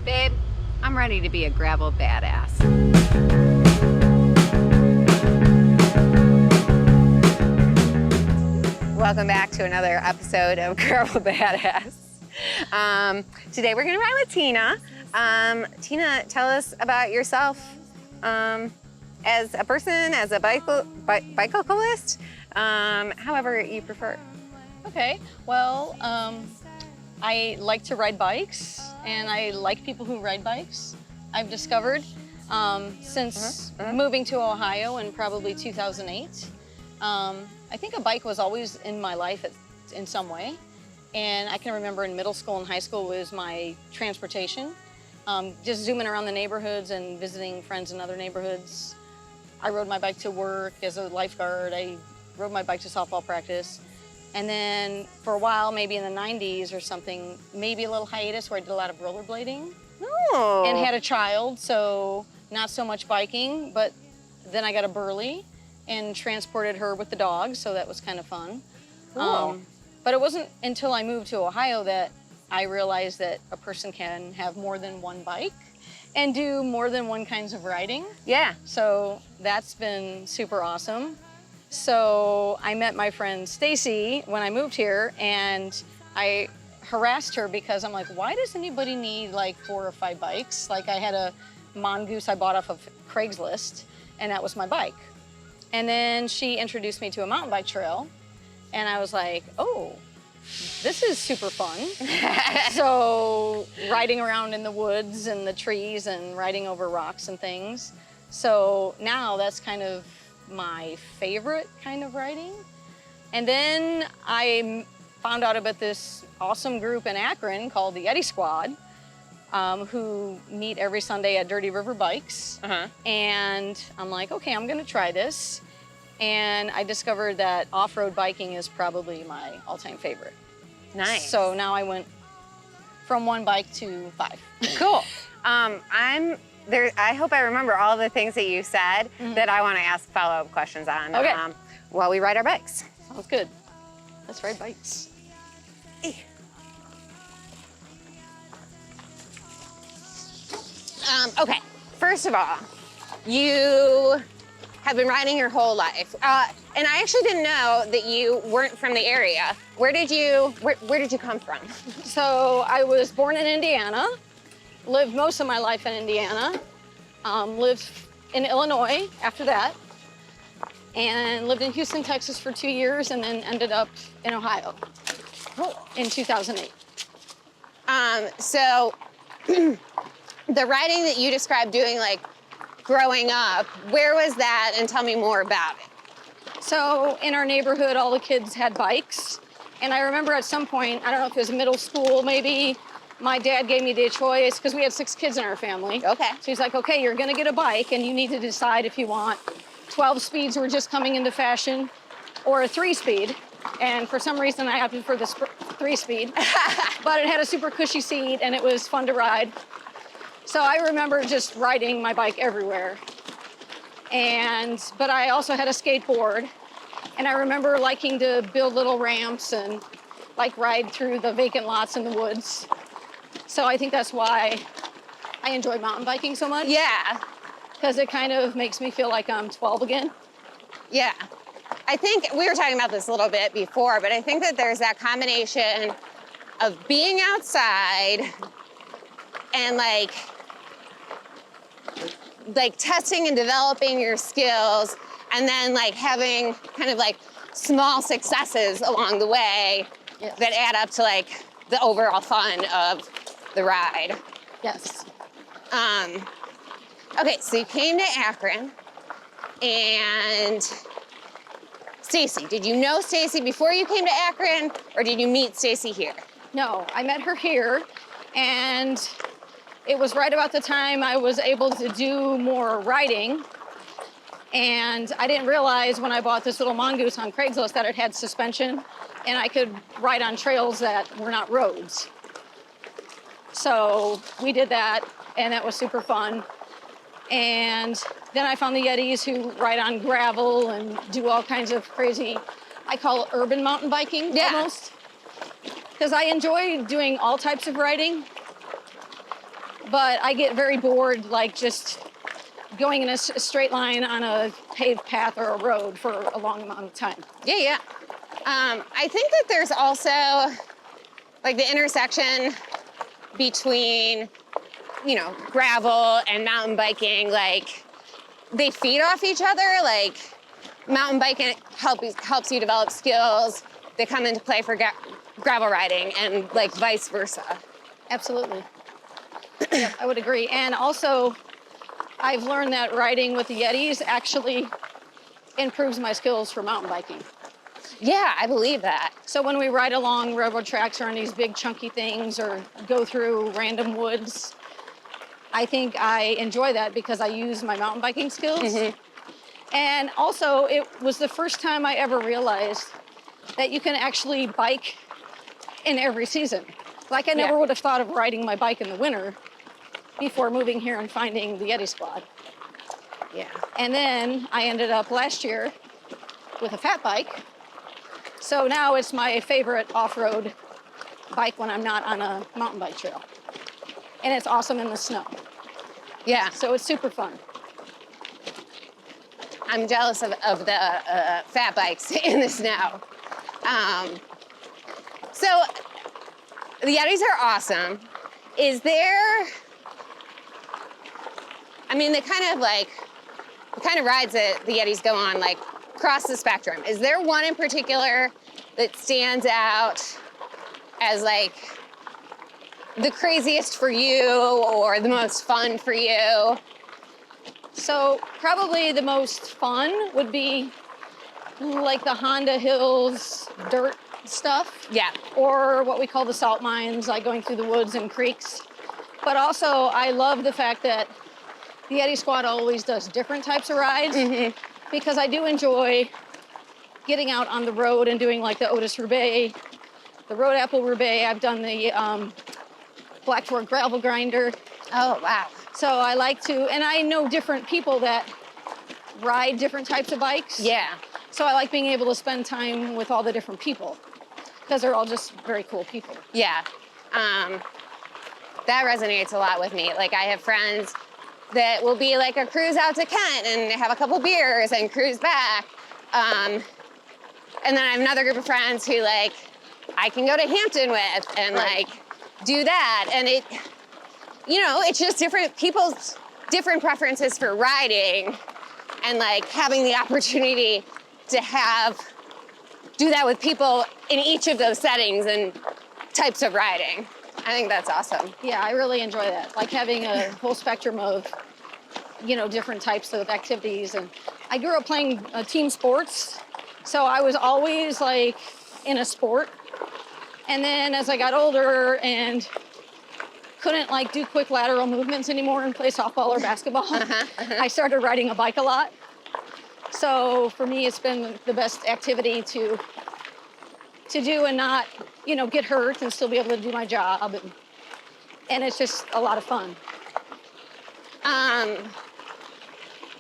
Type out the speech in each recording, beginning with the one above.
Babe, I'm ready to be a gravel badass. Welcome back to another episode of Gravel Badass. Today we're gonna ride with Tina. Tina, tell us about yourself as a person, as a bicyclist, however you prefer. Okay, well, I like to ride bikes, and I like people who ride bikes. I've discovered since moving to Ohio in probably 2008. I think a bike was always in my life in some way, and I can remember in middle school and high school was my transportation. Just zooming around the neighborhoods and visiting friends in other neighborhoods. I rode my bike to work as a lifeguard. I rode my bike to softball practice. And then for a while, maybe in the 90s or something, maybe a little hiatus where I did a lot of rollerblading. Oh. And had a child, so not so much biking, but then I got a Burley and transported her with the dog, so that was kind of fun. Cool. But it wasn't until I moved to Ohio that I realized that a person can have more than one bike and do more than one kinds of riding. Yeah. So that's been super awesome. So I met my friend Stacy when I moved here, and I harassed her because I'm like, why does anybody need like 4 or 5 bikes? Like I had a Mongoose I bought off of Craigslist, and that was my bike. And then she introduced me to a mountain bike trail, and I was like, oh, this is super fun. So riding around in the woods and the trees and riding over rocks and things. So now that's kind of my favorite kind of riding. And then I found out about this awesome group in Akron called the Yeti Squad, who meet every Sunday at Dirty River Bikes. And I'm like, okay, I'm gonna try this. And I discovered that off-road biking is probably my all-time favorite. Nice. So now I went from 1 bike to 5. Cool. I'm there. I hope I remember all the things that you said that I want to ask follow-up questions on. Okay. While we ride our bikes. Sounds good. Let's ride bikes. Okay. First of all, you have been riding your whole life, and I actually didn't know that you weren't from the area. Where did you come from? So I was born in Indiana, lived most of my life in Indiana, lived in Illinois after that, and lived in Houston, Texas for 2 years, and then ended up in Ohio in 2008. So the riding that you described doing, like growing up, where was that, and tell me more about it. So in our neighborhood, all the kids had bikes. And I remember at some point, I don't know if it was middle school maybe, my dad gave me the choice, because we had 6 kids in our family. Okay. So he's like, okay, you're gonna get a bike and you need to decide if you want 12 speeds were just coming into fashion or a 3-speed. And for some reason I opted for the 3-speed, but it had a super cushy seat and it was fun to ride. So I remember just riding my bike everywhere. But I also had a skateboard, and I remember liking to build little ramps and like ride through the vacant lots in the woods. So I think that's why I enjoy mountain biking so much. Yeah. Because it kind of makes me feel like I'm 12 again. Yeah. I think we were talking about this a little bit before, but I think that there's that combination of being outside and like testing and developing your skills, and then like having kind of like small successes along the way that add up to like the overall fun of the ride. Yes. Okay, so you came to Akron, and Stacy, did you know Stacy before you came to Akron, or did you meet Stacy here? No, I met her here, and it was right about the time I was able to do more riding. And I didn't realize when I bought this little Mongoose on Craigslist that it had suspension, and I could ride on trails that were not roads. So we did that, and that was super fun. And then I found the Yetis who ride on gravel and do all kinds of crazy, I call it urban mountain biking almost. Because I enjoy doing all types of riding. but I get very bored, like just going in a straight line on a paved path or a road for a long amount of time. Yeah, yeah. I think that there's also like the intersection between, you know, gravel and mountain biking, like they feed off each other. Like mountain biking helps you develop skills that come into play for gravel riding, and like vice versa. Absolutely. Yeah, I would agree. And also, I've learned that riding with the Yetis actually improves my skills for mountain biking. Yeah, I believe that. So when we ride along railroad tracks or on these big chunky things or go through random woods, I think I enjoy that because I use my mountain biking skills. And also, it was the first time I ever realized that you can actually bike in every season. Like I never would have thought of riding my bike in the winter before moving here and finding the Yeti squad. Yeah. And then I ended up last year with a fat bike. So now it's my favorite off-road bike when I'm not on a mountain bike trail. And it's awesome in the snow. Yeah. So it's super fun. I'm jealous of the fat bikes in the snow. So the Yetis are awesome. Is there, I mean, the kind of rides that the Yetis go on, like across the spectrum. Is there one in particular that stands out as like the craziest for you or the most fun for you? So probably the most fun would be like the Honda Hills dirt stuff. Yeah. Or what we call the salt mines, like going through the woods and creeks. But also I love the fact that the Yeti squad always does different types of rides because I do enjoy getting out on the road and doing like the Otis Roubaix, the Road Apple Roubaix. I've done the Blackboard gravel grinder. Oh, wow. So I like to, and I know different people that ride different types of bikes. Yeah. So I like being able to spend time with all the different people because they're all just very cool people. Yeah. That resonates a lot with me. Like I have friends that will be like a cruise out to Kent and have a couple beers and cruise back. And then I have another group of friends who like I can go to Hampton with and like do that. And it, you know, it's just different people's different preferences for riding and like having the opportunity to do that with people in each of those settings and types of riding. I think that's awesome. Yeah, I really enjoy that. Like having a whole spectrum of, you know, different types of activities. And I grew up playing team sports. So I was always like in a sport. And then as I got older and couldn't like do quick lateral movements anymore and play softball or basketball, I started riding a bike a lot. So for me, it's been the best activity to do and not, you know, get hurt and still be able to do my job. And it's just a lot of fun.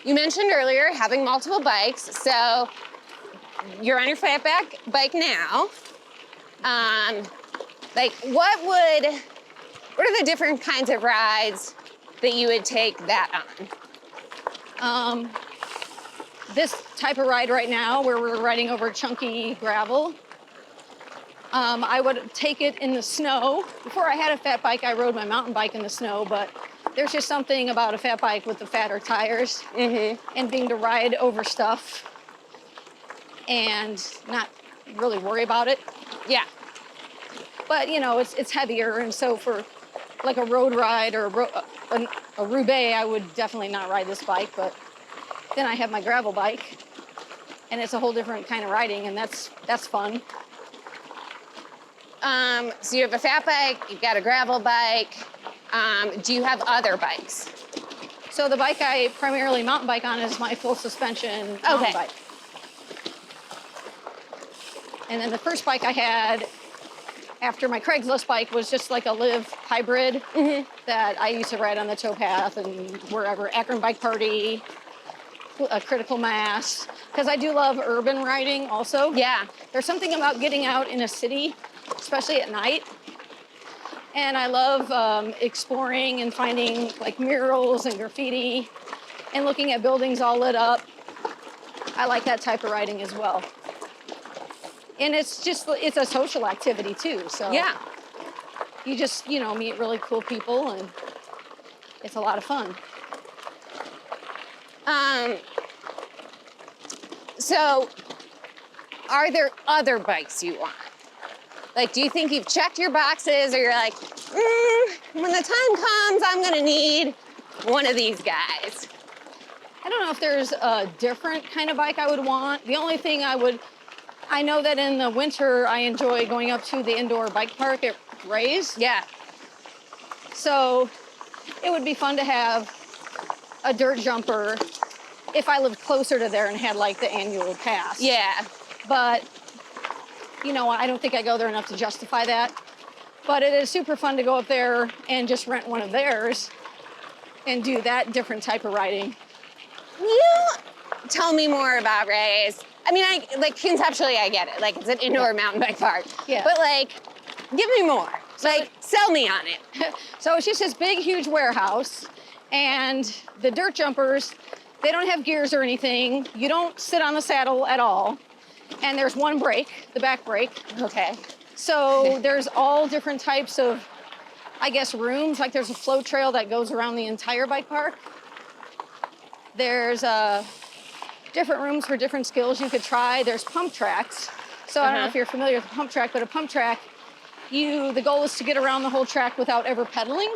You mentioned earlier having multiple bikes. So you're on your fatback bike now. Like what are the different kinds of rides that you would take that on? This type of ride right now where we're riding over chunky gravel, I would take it in the snow. Before I had a fat bike, I rode my mountain bike in the snow, but there's just something about a fat bike with the fatter tires and being to ride over stuff and not really worry about it. Yeah. But, you know, it's heavier, and so for like a road ride or a Roubaix, I would definitely not ride this bike, but then I have my gravel bike, and it's a whole different kind of riding, and that's fun. So you have a fat bike, you've got a gravel bike. Do you have other bikes? So the bike I primarily mountain bike on is my full suspension mountain bike. And then the first bike I had after my Craigslist bike was just like a live hybrid that I used to ride on the towpath and wherever, Akron Bike Party, a critical mass, because I do love urban riding also. Yeah. There's something about getting out in a city, especially at night, And I love exploring and finding like murals and graffiti and looking at buildings all lit up. I like that type of riding as well. And it's a social activity too. So Yeah. you just, meet really cool people and it's a lot of fun. So are there other bikes you want? Like, do you think you've checked your boxes, or you're like, when the time comes, I'm gonna need one of these guys? I don't know if there's a different kind of bike I would want. The only thing I know that in the winter, I enjoy going up to the indoor bike park at Ray's. Yeah. So it would be fun to have a dirt jumper if I lived closer to there and had like the annual pass. Yeah. But, I don't think I go there enough to justify that. But it is super fun to go up there and just rent one of theirs and do that different type of riding. You tell me more about Ray's. I mean, conceptually, I get it. Like, it's an indoor mountain bike park. Yeah. But, like, give me more. Sell me on it. So it's just this big, huge warehouse. And the dirt jumpers, they don't have gears or anything. You don't sit on the saddle at all. And there's one brake, the back brake. Okay. So there's all different types of, rooms. Like there's a flow trail that goes around the entire bike park. There's different rooms for different skills you could try. There's pump tracks. So I don't know if you're familiar with a pump track, but a pump track, the goal is to get around the whole track without ever pedaling.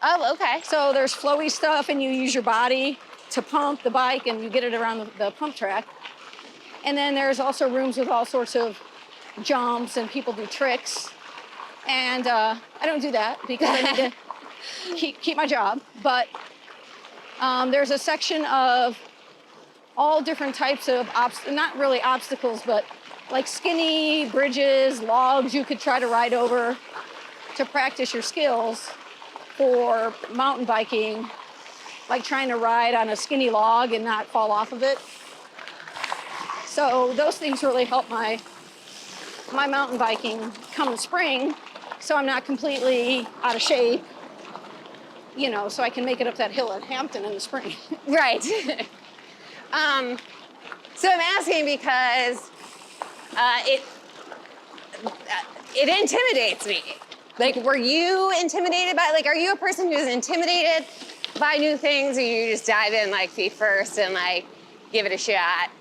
Oh, okay. So there's flowy stuff and you use your body to pump the bike and you get it around the pump track. And then there's also rooms with all sorts of jumps and people do tricks. And I don't do that because I need to keep my job. But there's a section of all different types of, not really obstacles, but like skinny bridges, logs you could try to ride over to practice your skills for mountain biking, like trying to ride on a skinny log and not fall off of it. So those things really help my mountain biking come the spring, so I'm not completely out of shape, so I can make it up that hill at Hampton in the spring. Right. So I'm asking because it intimidates me. Like, were you intimidated by, are you a person who's intimidated by new things, or you just dive in feet first and give it a shot?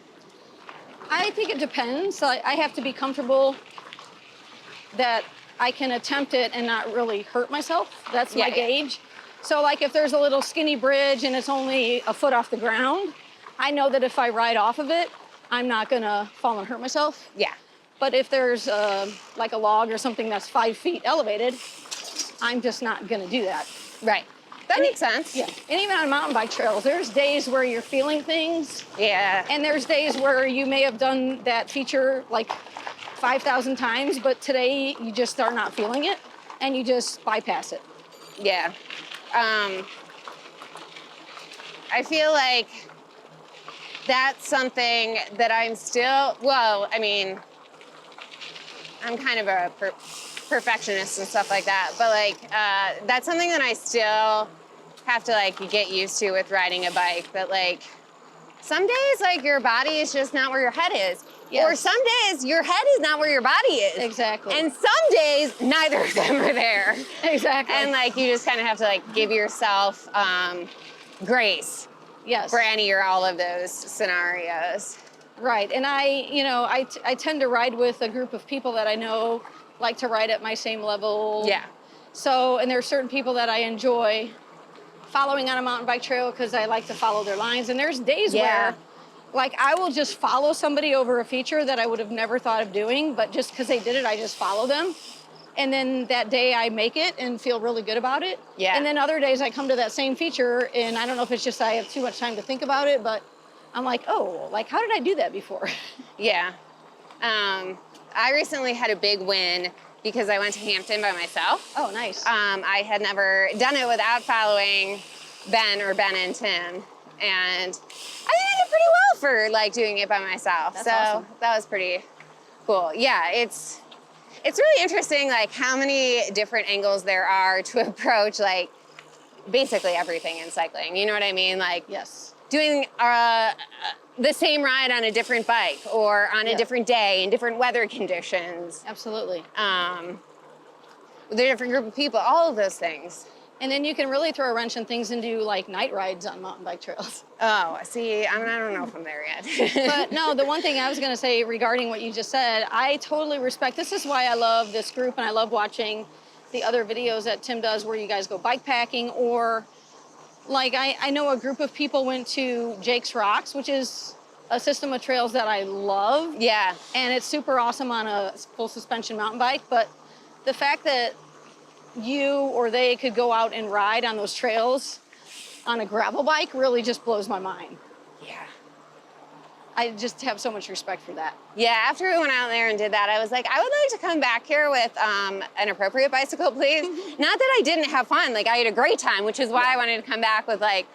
I think it depends. I have to be comfortable that I can attempt it and not really hurt myself. That's my gauge. So if there's a little skinny bridge and it's only a foot off the ground, I know that if I ride off of it, I'm not gonna fall and hurt myself. Yeah. But if there's a log or something that's 5 feet elevated, I'm just not gonna do that. Right. That makes sense. Yeah. And even on mountain bike trails, there's days where you're feeling things. Yeah. And there's days where you may have done that feature 5,000 times, but today you just are not feeling it and you just bypass it. Yeah. I feel like that's something that I'm still, I'm kind of a perfectionist and stuff like that, but that's something that I still have to get used to with riding a bike, that some days your body is just not where your head is. Yes. Or some days your head is not where your body is. Exactly. And some days neither of them are there. Exactly. And you just kind of have to give yourself grace. Yes. For any or all of those scenarios. Right. And I tend to ride with a group of people that I know like to ride at my same level. Yeah. So, and there's certain people that I enjoy following on a mountain bike trail because I like to follow their lines. And there's days where I will just follow somebody over a feature that I would have never thought of doing, but just because they did it, I just follow them. And then that day I make it and feel really good about it. Yeah. And then other days I come to that same feature and I don't know if it's just I have too much time to think about it, but I'm how did I do that before? Yeah. I recently had a big win because I went to Hampton by myself. Oh, nice. I had never done it without following Ben and Tim. And I think I did pretty well for doing it by myself. That's awesome. That was pretty cool. Yeah, It's really interesting, like how many different angles there are to approach like basically everything in cycling. You know what I mean? Like Yes. doing the same ride on a different bike or on a different day in different weather conditions. Absolutely. With a different group of people, all of those things. And then you can really throw a wrench in things and do like night rides on mountain bike trails. Oh, see, I don't know if I'm there yet. But no, the one thing I was going to say regarding what you just said, I totally respect. This is why I love this group, and I love watching the other videos that Tim does where you guys go bike packing, or like I know a group of people went to Jake's Rocks, which is a system of trails that I love. Yeah. And it's super awesome on a full suspension mountain bike. But the fact that you or they could go out and ride on those trails on a gravel bike really just blows my mind. Yeah. I just have so much respect for that. Yeah, after we went out there and did that, I was like, I would like to come back here with an appropriate bicycle, please. Not that I didn't have fun, like I had a great time, which is why I wanted to come back with like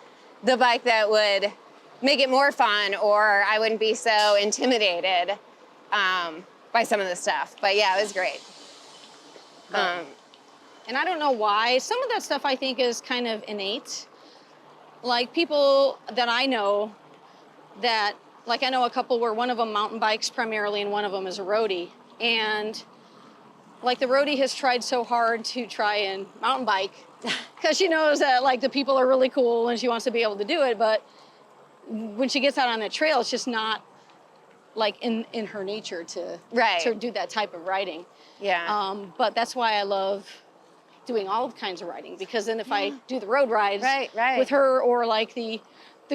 the bike that would make it more fun, or I wouldn't be so intimidated by some of the stuff. But yeah, it was great. And I don't know why. Some of that stuff I think is kind of innate. Like people that I know that, like I know a couple where one of them mountain bikes primarily and one of them is a roadie. And like the roadie has tried so hard to try and mountain bike because she knows that like the people are really cool and she wants to be able to do it. But when she gets out on the trail, it's just not like in her nature to do that type of riding. Yeah. But that's why I love doing all kinds of riding, because then if I do the road rides with her, or like the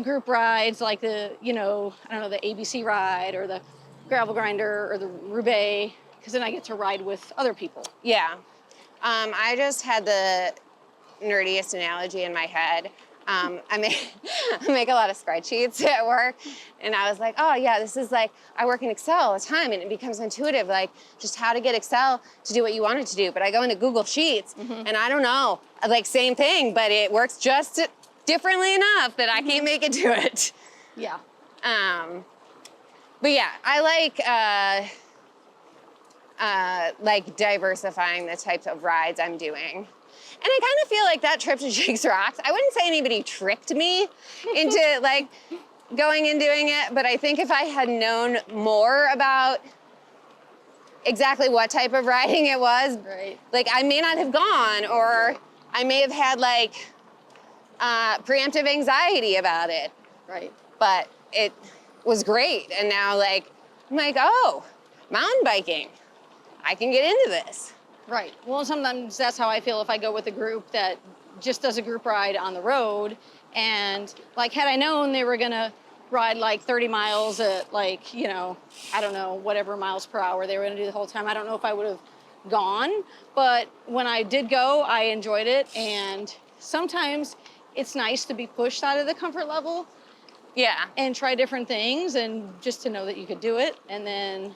group rides, like the, you know, I don't know, the ABC ride or the gravel grinder or the Roubaix, because then I get to ride with other people. Yeah. I just had the nerdiest analogy in my head. I make a lot of spreadsheets at work, and I was like, oh yeah, this is like, I work in Excel all the time, and it becomes intuitive, like just how to get Excel to do what you want it to do. But I go into Google Sheets, and I don't know, like same thing, but it works just differently enough that I can't make it do it. Yeah. But yeah, I like diversifying the types of rides I'm doing. And I kind of feel like that trip to Jake's Rocks, I wouldn't say anybody tricked me into like going and doing it, but I think if I had known more about exactly what type of riding it was, like I may not have gone, or I may have had like preemptive anxiety about it. Right. But it was great. And now like, I'm like, oh, mountain biking, I can get into this. Right. Well, sometimes that's how I feel if I go with a group that just does a group ride on the road. And like, had I known they were gonna ride like 30 miles at like, you know, I don't know, whatever miles per hour they were gonna do the whole time, I don't know if I would have gone. But when I did go, I enjoyed it. And sometimes it's nice to be pushed out of the comfort level. Yeah. And try different things, and just to know that you could do it. And then,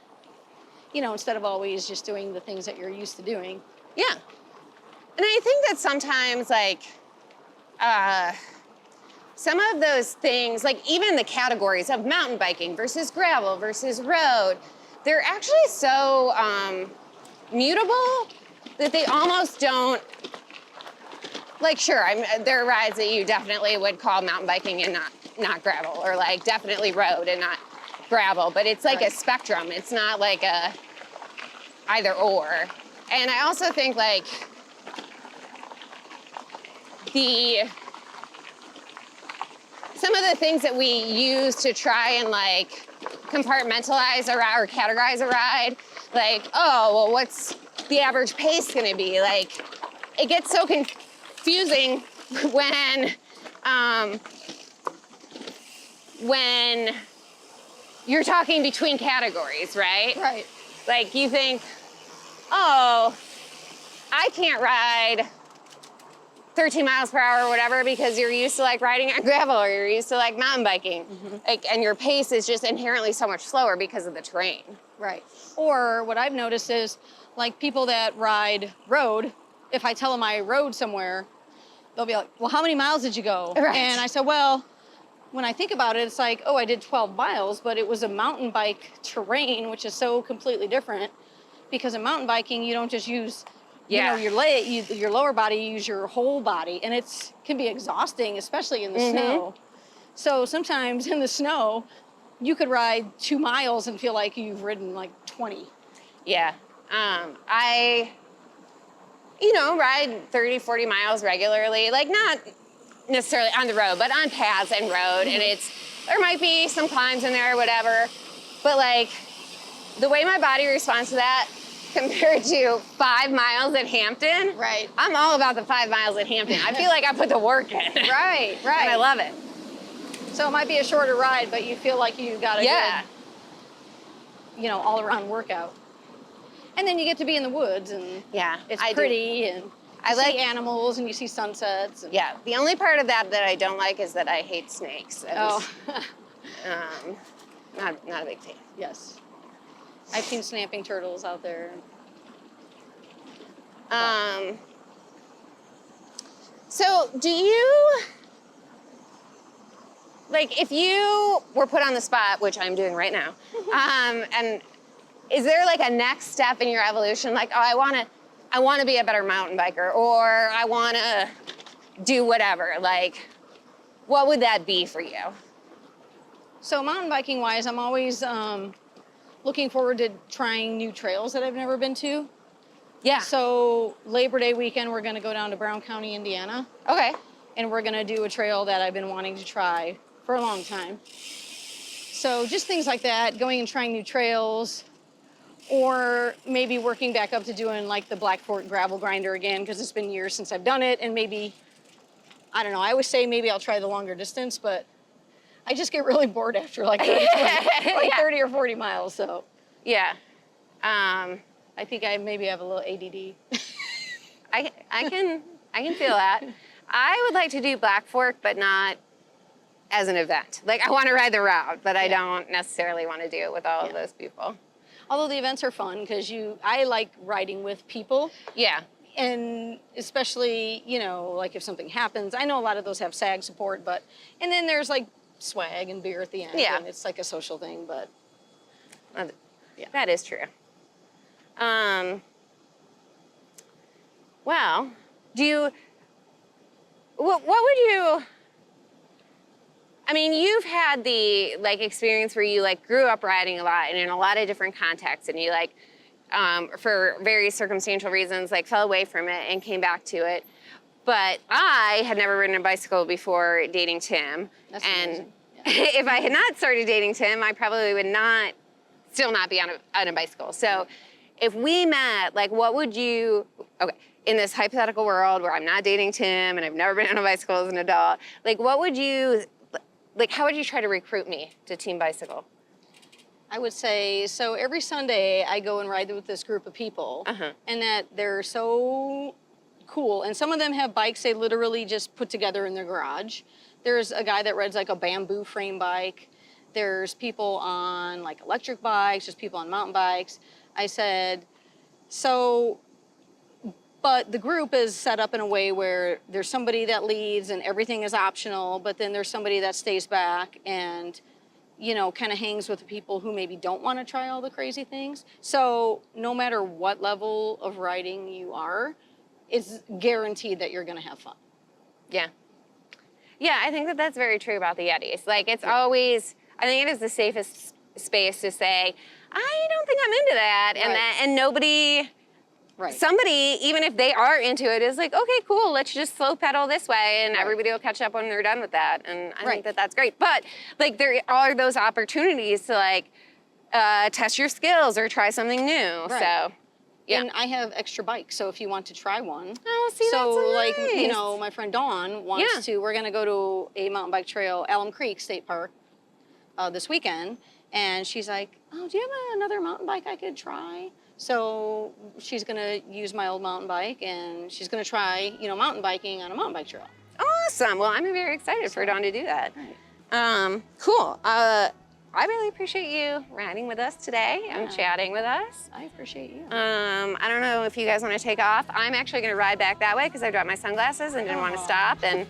you know, instead of always just doing the things that you're used to doing. Yeah. And I think that sometimes, like, some of those things, like even the categories of mountain biking versus gravel versus road, they're actually so mutable that they almost don't, like, sure, there are rides that you definitely would call mountain biking and not gravel, or like definitely road and not gravel, but it's like a spectrum. It's not like a either or. And I also think like some of the things that we use to try and like compartmentalize a ride or categorize a ride, like, oh, well, what's the average pace gonna be? Like, it gets so confusing when you're talking between categories, right? Right. Like you think, oh, I can't ride 13 miles per hour or whatever because you're used to like riding on gravel, or you're used to like mountain biking. Like, and your pace is just inherently so much slower because of the terrain. Right. Or what I've noticed is like people that ride road, if I tell them I rode somewhere, they'll be like, well, how many miles did you go? Right. And I said, well, when I think about it, it's like, oh, I did 12 miles, but it was a mountain bike terrain, which is so completely different. Because in mountain biking, you don't just use, Yeah. your lower body, you use your whole body, and can be exhausting, especially in the snow. So sometimes in the snow, you could ride 2 miles and feel like you've ridden like 20. Yeah. I, ride 30, 40 miles regularly, like not necessarily on the road, but on paths and road. And there might be some climbs in there or whatever, but like the way my body responds to that compared to 5 miles at Hampton. Right. I'm all about the 5 miles at Hampton. I feel like I put the work in. Right. And I love it. So it might be a shorter ride, but you feel like you got a good, all around workout. And then you get to be in the woods, and it's pretty, and you see animals, and you see sunsets. And yeah, the only part of that I don't like is that I hate snakes. And, not a big fan. Yes. I've seen snapping turtles out there. So do you, like, if you were put on the spot, which I'm doing right now, and is there like a next step in your evolution? Like, oh, I want to be a better mountain biker, or I want to do whatever. Like, what would that be for you? So mountain biking wise, I'm always looking forward to trying new trails that I've never been to. Yeah. So Labor Day weekend, we're going to go down to Brown County, Indiana. Okay. And we're going to do a trail that I've been wanting to try for a long time. So just things like that, going and trying new trails, or maybe working back up to doing like the Black Fork gravel grinder again, because it's been years since I've done it. And maybe, I don't know, I always say maybe I'll try the longer distance, but I just get really bored after like 30 or 40 miles, so. Yeah. I think I maybe have a little ADD. I can feel that. I would like to do Black Fork, but not as an event. Like, I want to ride the route, but I don't necessarily want to do it with all of those people. Although the events are fun, because I like riding with people. Yeah. And especially, like if something happens, I know a lot of those have SAG support, and then there's like swag and beer at the end. Yeah. And it's like a social thing, but. That is true. Well, what would you, I mean, you've had the experience where you grew up riding a lot and in a lot of different contexts, and you for various circumstantial reasons fell away from it and came back to it. But I had never ridden a bicycle before dating Tim. That's and amazing. If I had not started dating Tim, I probably would still not be on a bicycle. So if we met, what would you, in this hypothetical world where I'm not dating Tim and I've never been on a bicycle as an adult, what would you, how would you try to recruit me to Team Bicycle? I would say, so every Sunday I go and ride with this group of people, and that they're so cool. And some of them have bikes they literally just put together in their garage. There's a guy that rides a bamboo frame bike. There's people on electric bikes, there's people on mountain bikes. I said, but the group is set up in a way where there's somebody that leads and everything is optional, but then there's somebody that stays back and, kind of hangs with the people who maybe don't want to try all the crazy things. So no matter what level of riding you are, it's guaranteed that you're going to have fun. Yeah. Yeah, I think that's very true about the Yetis. It's always, I think it is the safest space to say, I don't think I'm into that. And nobody, somebody, even if they are into it, is okay, cool, let's just slow pedal this way, and everybody will catch up when they're done with that. And I think that's great. But there are those opportunities to test your skills or try something new. So. Yeah. And I have extra bikes, so if you want to try one. Oh, see, that's so nice. My friend Dawn wants to, we're gonna go to a mountain bike trail, Alum Creek State Park, this weekend. And she's like, oh, do you have another mountain bike I could try? So she's gonna use my old mountain bike, and she's gonna try, mountain biking on a mountain bike trail. Awesome, well, I'm very excited for Dawn to do that. Right. Cool. I really appreciate you riding with us today and chatting with us. I appreciate you. I don't know if you guys want to take off. I'm actually going to ride back that way because I dropped my sunglasses and didn't want to stop and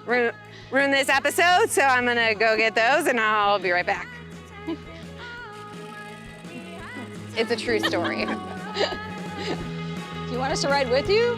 ruin this episode. So I'm going to go get those and I'll be right back. It's a true story. Do you want us to ride with you?